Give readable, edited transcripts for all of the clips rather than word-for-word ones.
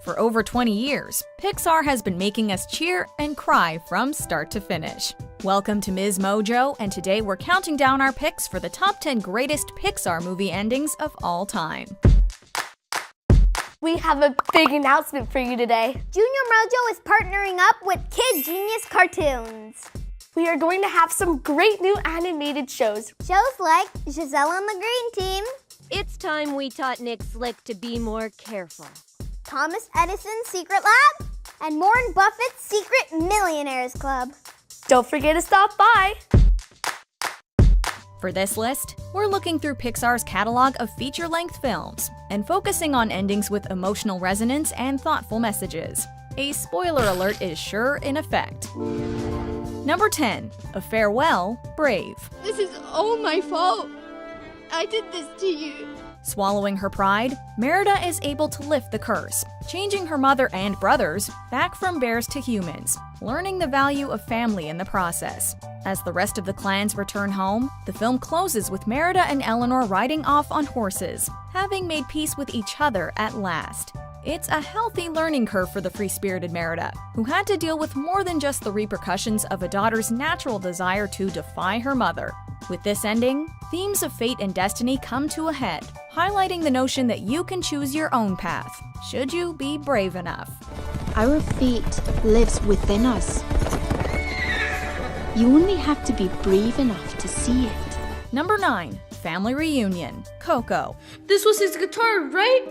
For over 20 years, Pixar has been making us cheer and cry from start to finish. Welcome to Ms. Mojo, and today we're counting down our picks for the top 10 greatest Pixar movie endings of all time. We have a big announcement for you today. Junior Mojo is partnering up with Kid Genius Cartoons. We are going to have some great new animated shows. Shows like Giselle and the Green Team, It's time we taught Nick Slick to be more careful. Thomas Edison's Secret Lab, and Warren Buffett's Secret Millionaires Club. Don't forget to stop by. For this list, we're looking through Pixar's catalog of feature-length films and focusing on endings with emotional resonance and thoughtful messages. A spoiler alert is sure in effect. Number 10. A Farewell, Brave. This is all my fault. I did this to you. Swallowing her pride, Merida is able to lift the curse, changing her mother and brothers back from bears to humans, learning the value of family in the process. As the rest of the clans return home, the film closes with Merida and Eleanor riding off on horses, having made peace with each other at last. It's a healthy learning curve for the free-spirited Merida, who had to deal with more than just the repercussions of a daughter's natural desire to defy her mother. With this ending, themes of fate and destiny come to a head, highlighting the notion that you can choose your own path, should you be brave enough. Our fate lives within us. You only have to be brave enough to see it. Number 9. Family Reunion, Coco. This was his guitar, right?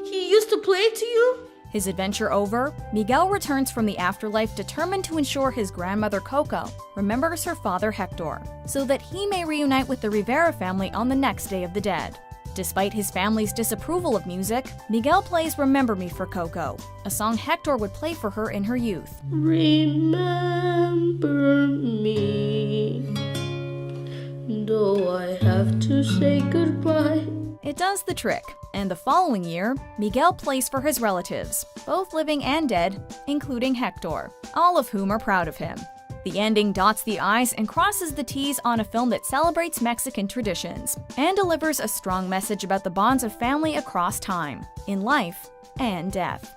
He used to play it to you? His adventure over, Miguel returns from the afterlife determined to ensure his grandmother Coco remembers her father Hector, so that he may reunite with the Rivera family on the next Day of the Dead. Despite his family's disapproval of music, Miguel plays Remember Me for Coco, a song Hector would play for her in her youth. Remember me, though I have to say goodbye. It does the trick, and the following year, Miguel plays for his relatives, both living and dead, including Hector, all of whom are proud of him. The ending dots the I's and crosses the T's on a film that celebrates Mexican traditions and delivers a strong message about the bonds of family across time, in life and death.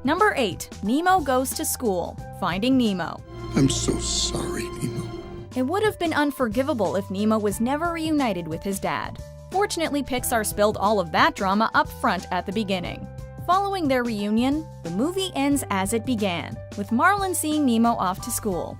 Number 8. Nemo Goes to School, Finding Nemo. I'm so sorry, Nemo. It would have been unforgivable if Nemo was never reunited with his dad. Fortunately, Pixar spilled all of that drama up front at the beginning. Following their reunion, the movie ends as it began, with Marlin seeing Nemo off to school.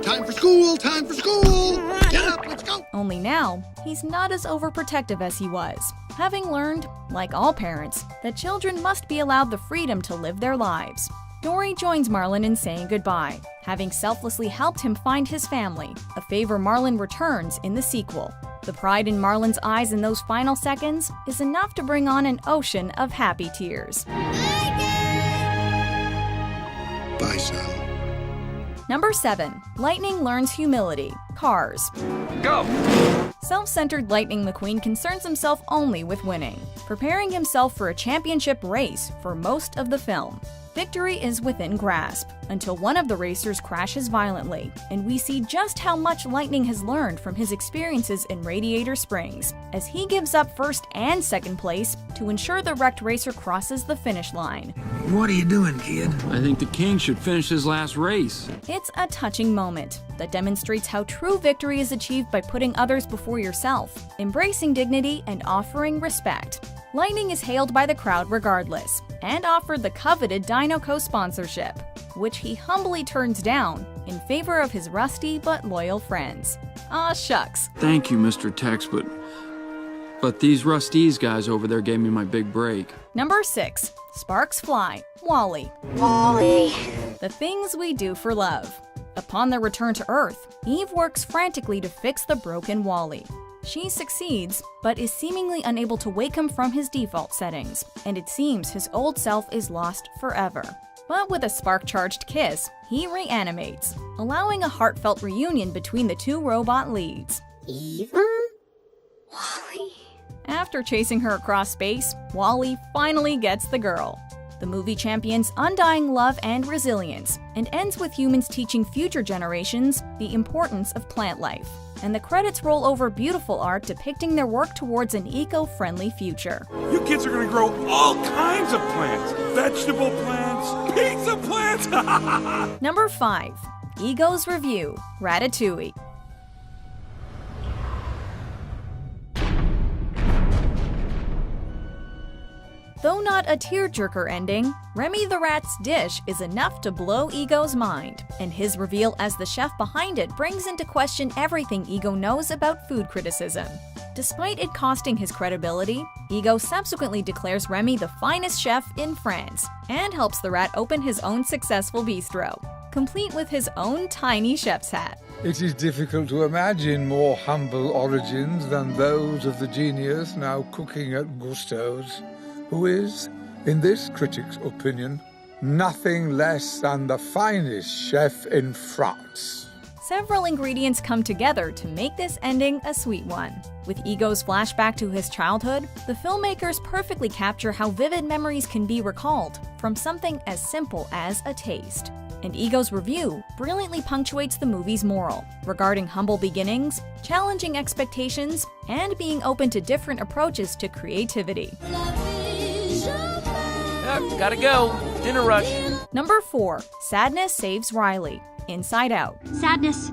Time for school! Time for school! Get up, let's go! Only now, he's not as overprotective as he was, having learned, like all parents, that children must be allowed the freedom to live their lives. Dory joins Marlin in saying goodbye, having selflessly helped him find his family, a favor Marlin returns in the sequel. The pride in Marlin's eyes in those final seconds is enough to bring on an ocean of happy tears. Bye, son. Number 7. Lightning Learns Humility, Cars. Go! Self-centered Lightning McQueen concerns himself only with winning, preparing himself for a championship race for most of the film. Victory is within grasp, until one of the racers crashes violently, and we see just how much Lightning has learned from his experiences in Radiator Springs, as he gives up first and second place to ensure the wrecked racer crosses the finish line. What are you doing, kid? I think the king should finish his last race. It's a touching moment that demonstrates how true victory is achieved by putting others before yourself, embracing dignity, and offering respect. Lightning is hailed by the crowd regardless, and offered the coveted Dino co-sponsorship, which he humbly turns down in favor of his rusty but loyal friends. Aw shucks. Thank you, Mr. Tex, but these Rust-eze guys over there gave me my big break. Number 6. Sparks Fly, Wall-E. Wall-E. The things we do for love. Upon their return to Earth, Eve works frantically to fix the broken Wall-E. She succeeds, but is seemingly unable to wake him from his default settings, and it seems his old self is lost forever. But with a spark-charged kiss, he reanimates, allowing a heartfelt reunion between the two robot leads. Eve? Wall-E? After chasing her across space, Wall-E finally gets the girl. The movie champions undying love and resilience, and ends with humans teaching future generations the importance of plant life. and the credits roll over beautiful art depicting their work towards an eco-friendly future. You kids are gonna grow all kinds of plants. Vegetable plants, pizza plants. Number 5. Ego's Review, Ratatouille. Though not a tearjerker ending, Remy the Rat's dish is enough to blow Ego's mind, and his reveal as the chef behind it brings into question everything Ego knows about food criticism. Despite it costing his credibility, Ego subsequently declares Remy the finest chef in France, and helps the rat open his own successful bistro, complete with his own tiny chef's hat. It is difficult to imagine more humble origins than those of the genius now cooking at Gusteau's, who is, in this critic's opinion, nothing less than the finest chef in France. Several ingredients come together to make this ending a sweet one. With Ego's flashback to his childhood, the filmmakers perfectly capture how vivid memories can be recalled from something as simple as a taste. And Ego's review brilliantly punctuates the movie's moral regarding humble beginnings, challenging expectations, and being open to different approaches to creativity. Gotta go. Dinner rush. Number 4. Sadness Saves Riley, Inside Out. Sadness,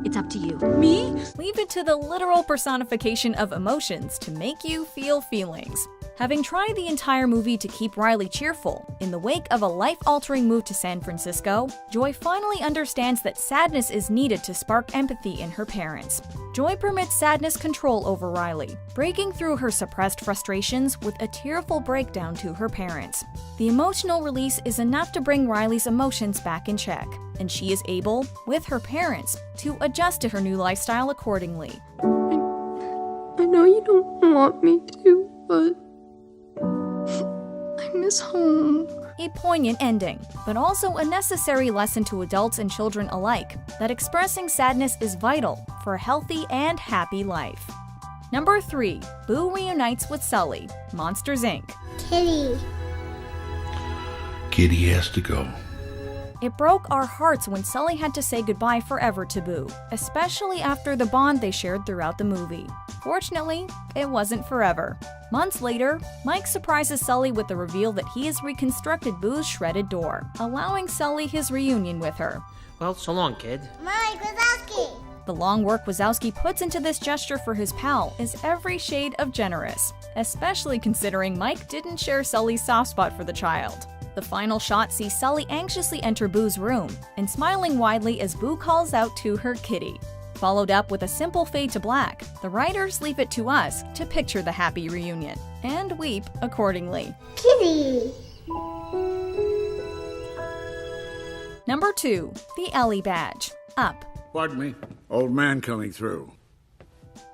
it's up to you. Me? Leave it to the literal personification of emotions to make you feel feelings. Having tried the entire movie to keep Riley cheerful, in the wake of a life-altering move to San Francisco, Joy finally understands that sadness is needed to spark empathy in her parents. Joy permits sadness control over Riley, breaking through her suppressed frustrations with a tearful breakdown to her parents. The emotional release is enough to bring Riley's emotions back in check, and she is able, with her parents, to adjust to her new lifestyle accordingly. I know you don't want me to, but I miss home. A poignant ending, but also a necessary lesson to adults and children alike that expressing sadness is vital for a healthy and happy life. Number 3. Boo reunites with Sully, Monsters, Inc. Kitty. Kitty has to go. It broke our hearts when Sully had to say goodbye forever to Boo, especially after the bond they shared throughout the movie. Fortunately, it wasn't forever. Months later, Mike surprises Sully with the reveal that he has reconstructed Boo's shredded door, allowing Sully his reunion with her. Well, so long, kid. Mike Wazowski. The long work Wazowski puts into this gesture for his pal is every shade of generous, especially considering Mike didn't share Sully's soft spot for the child. The final shot sees Sully anxiously enter Boo's room and smiling widely as Boo calls out to her kitty. Followed up with a simple fade to black, the writers leave it to us to picture the happy reunion and weep accordingly. Kitty. Number 2. The Ellie Badge, Up. Pardon me. Old man coming through.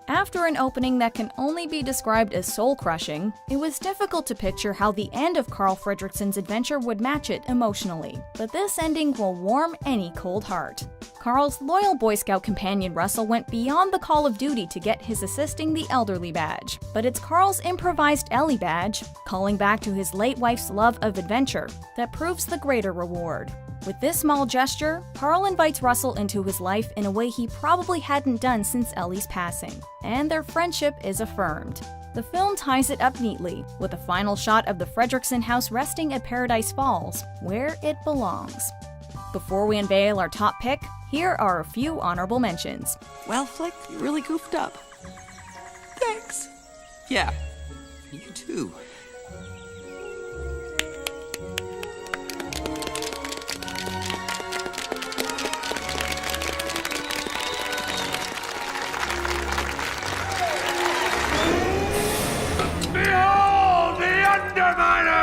After an opening that can only be described as soul-crushing, it was difficult to picture how the end of Carl Fredricksen's adventure would match it emotionally, but this ending will warm any cold heart. Carl's loyal Boy Scout companion Russell went beyond the call of duty to get his Assisting the Elderly badge, but it's Carl's improvised Ellie badge, calling back to his late wife's love of adventure, that proves the greater reward. With this small gesture, Carl invites Russell into his life in a way he probably hadn't done since Ellie's passing, and their friendship is affirmed. The film ties it up neatly, with a final shot of the Fredricksen house resting at Paradise Falls, where it belongs. Before we unveil our top pick, here are a few honorable mentions. Well, Flick, you really goofed up. Thanks. Yeah, you too. Behold the Underminer!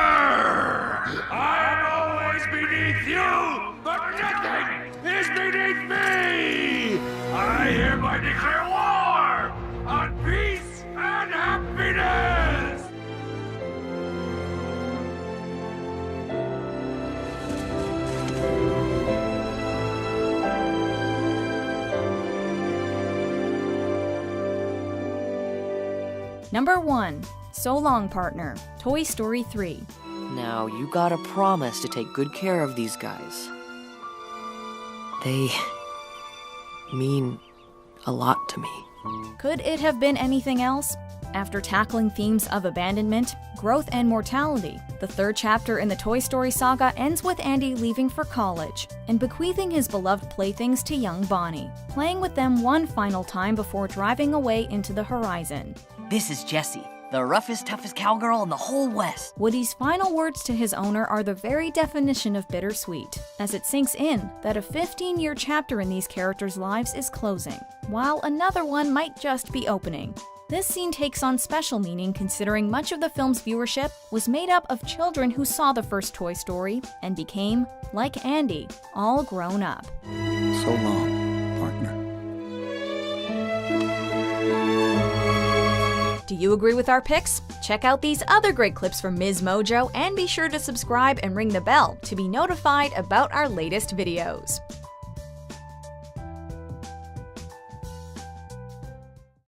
I am always beneath you, but nothing is beneath me! I hereby declare war on peace and happiness! Number 1. So Long Partner, Toy Story 3. Now, you gotta promise to take good care of these guys. They mean a lot to me. Could it have been anything else? After tackling themes of abandonment, growth, and mortality, the third chapter in the Toy Story saga ends with Andy leaving for college and bequeathing his beloved playthings to young Bonnie, playing with them one final time before driving away into the horizon. This is Jessie, the roughest, toughest cowgirl in the whole West. Woody's final words to his owner are the very definition of bittersweet, as it sinks in that a 15-year chapter in these characters' lives is closing, while another one might just be opening. This scene takes on special meaning considering much of the film's viewership was made up of children who saw the first Toy Story and became, like Andy, all grown up. So long, partner. Do you agree with our picks? Check out these other great clips from Ms. Mojo and be sure to subscribe and ring the bell to be notified about our latest videos.